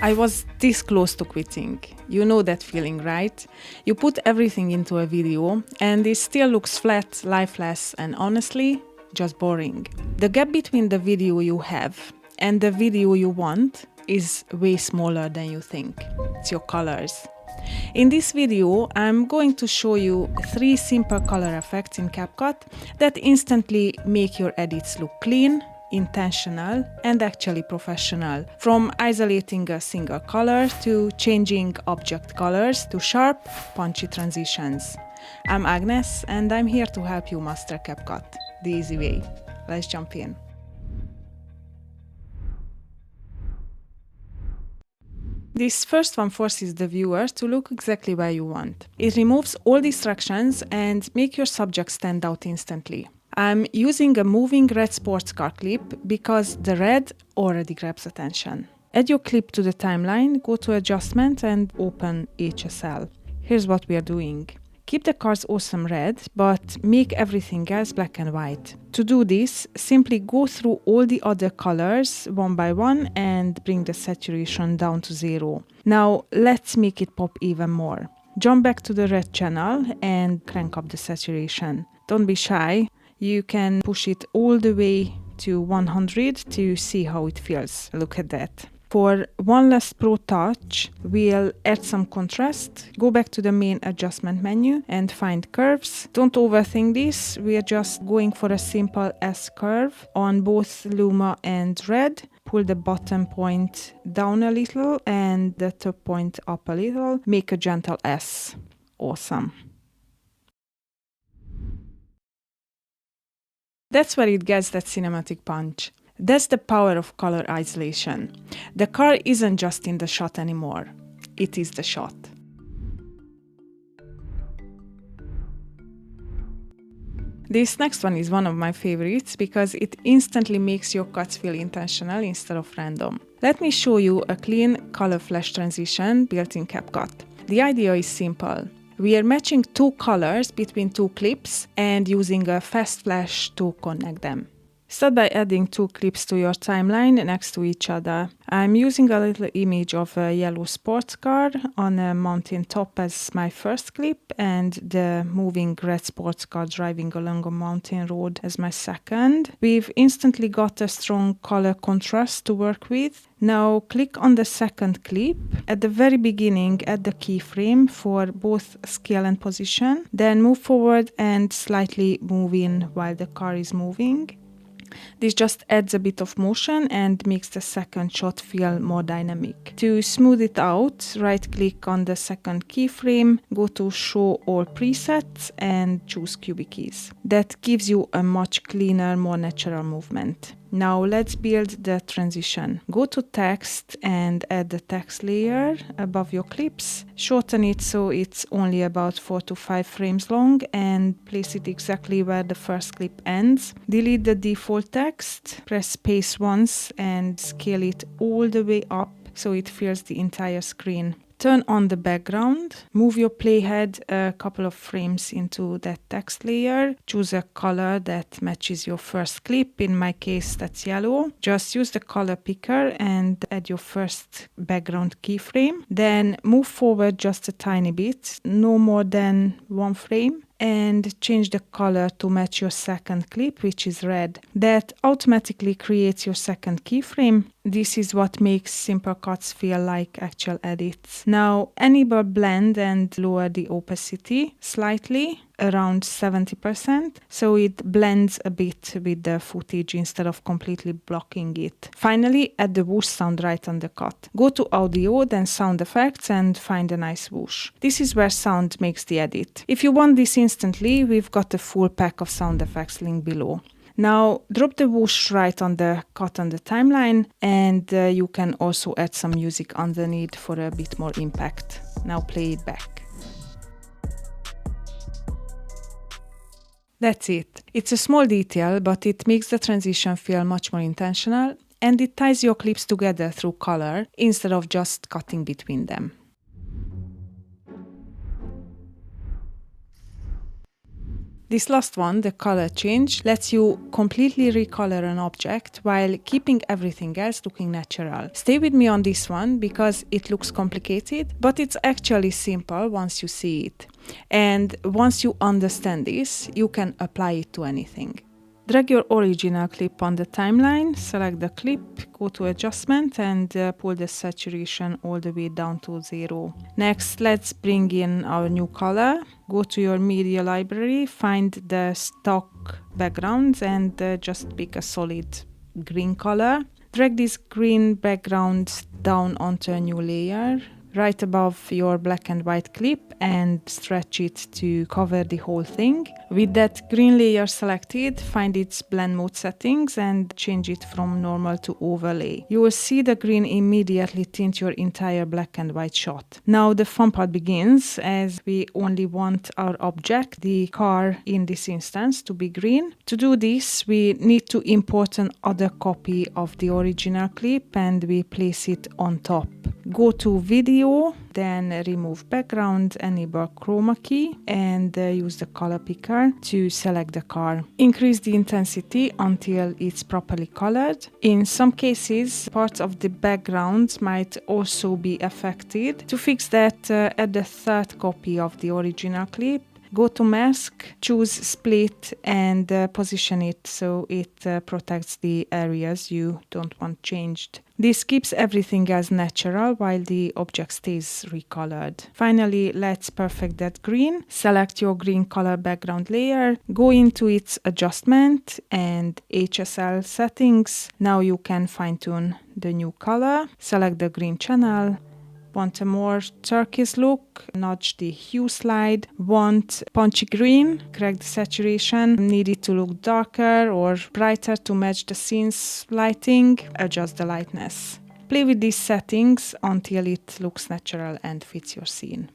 I was this close to quitting. You know that feeling, right? You put everything into a video and it still looks flat, lifeless, and honestly, just boring. The gap between the video you have and the video you want is way smaller than you think. It's your colors. In this video, I'm going to show you 3 simple color effects in CapCut that instantly make your edits look clean, intentional, and actually professional. From isolating a single color to changing object colors to sharp, punchy transitions. I'm Agnes, and I'm here to help you master CapCut the easy way. Let's jump in. This first one forces the viewer to look exactly where you want. It removes all distractions and makes your subject stand out instantly. I'm using a moving red sports car clip because the red already grabs attention. Add your clip to the timeline, go to Adjustment and open HSL. Here's what we are doing. Keep the car's awesome red, but make everything else black and white. To do this, simply go through all the other colors one by one and bring the saturation down to 0. Now let's make it pop even more. Jump back to the red channel and crank up the saturation. Don't be shy. You can push it all the way to 100 to see how it feels. Look at that. For one last pro touch, we'll add some contrast. Go back to the main adjustment menu and find curves. Don't overthink this. We are just going for a simple S curve on both Luma and red. Pull the bottom point down a little and the top point up a little. Make a gentle S. Awesome. That's where it gets that cinematic punch. That's the power of color isolation. The car isn't just in the shot anymore. It is the shot. This next one is one of my favorites because it instantly makes your cuts feel intentional instead of random. Let me show you a clean color flash transition built in CapCut. The idea is simple. We are matching 2 colors between 2 clips and using a fast flash to connect them. Start by adding 2 clips to your timeline next to each other. I'm using a little image of a yellow sports car on a mountain top as my first clip and the moving red sports car driving along a mountain road as my second. We've instantly got a strong color contrast to work with. Now click on the second clip. At the very beginning, add the keyframe for both scale and position. Then move forward and slightly move in while the car is moving. This just adds a bit of motion and makes the second shot feel more dynamic. To smooth it out, right-click on the second keyframe, go to Show All Presets and choose Cubic Keys. That gives you a much cleaner, more natural movement. Now let's build the transition. Go to Text and add the text layer above your clips. Shorten it so it's only about 4 to 5 frames long and place it exactly where the first clip ends. Delete the default text, press space once and scale it all the way up so it fills the entire screen. Turn on the background, move your playhead a couple of frames into that text layer, choose a color that matches your first clip, in my case that's yellow. Just use the color picker and add your first background keyframe. Then move forward just a tiny bit, no more than 1 frame. And change the color to match your second clip, which is red. That automatically creates your second keyframe. This is what makes simple cuts feel like actual edits. Now enable blend and lower the opacity slightly, around 70%, so it blends a bit with the footage instead of completely blocking it. Finally, add the whoosh sound right on the cut. Go to Audio, then Sound Effects and find a nice whoosh. This is where sound makes the edit. If you want this instantly, we've got a full pack of sound effects linked below. Now drop the whoosh right on the cut on the timeline and you can also add some music underneath for a bit more impact. Now play it back. That's it. It's a small detail, but it makes the transition feel much more intentional and it ties your clips together through color instead of just cutting between them. This last one, the color change, lets you completely recolor an object while keeping everything else looking natural. Stay with me on this one because it looks complicated, but it's actually simple once you see it. And once you understand this, you can apply it to anything. Drag your original clip on the timeline, select the clip, go to adjustment and pull the saturation all the way down to 0. Next, let's bring in our new color. Go to your media library, find the stock backgrounds and just pick a solid green color. Drag this green background down onto a new layer, right above your black and white clip, and stretch it to cover the whole thing. With that green layer selected, find its blend mode settings and change it from normal to overlay. You will see the green immediately tint your entire black and white shot. Now the fun part begins, as we only want our object, the car in this instance, to be green. To do this, we need to import an other copy of the original clip and we place it on top. Go to video, then remove background, enable chroma key and use the color picker to select the car. Increase the intensity until it's properly colored. In some cases, parts of the background might also be affected. To fix that, add the third copy of the original clip. Go to mask, choose split and position it so it protects the areas you don't want changed. This keeps everything as natural while the object stays recolored. Finally, let's perfect that green. Select your green color background layer, go into its adjustment and HSL settings. Now you can fine-tune the new color. Select the green channel. Want a more turquoise look, nudge the hue slide. Want punchy green, correct the saturation. Need it to look darker or brighter to match the scene's lighting, adjust the lightness. Play with these settings until it looks natural and fits your scene.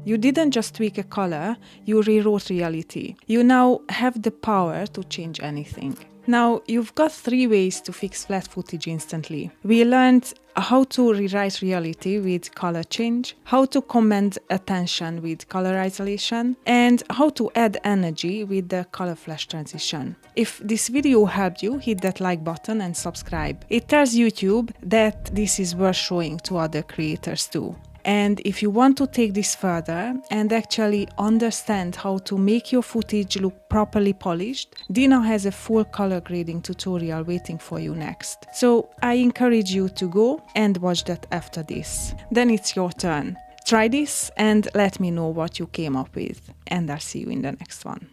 You didn't just tweak a color, you rewrote reality. You now have the power to change anything. Now, you've got 3 ways to fix flat footage instantly. We learned how to rewrite reality with color change, how to command attention with color isolation, and how to add energy with the color flash transition. If this video helped you, hit that like button and subscribe. It tells YouTube that this is worth showing to other creators too. And if you want to take this further and actually understand how to make your footage look properly polished, Dina has a full color grading tutorial waiting for you next. So I encourage you to go and watch that after this. Then it's your turn. Try this and let me know what you came up with. And I'll see you in the next one.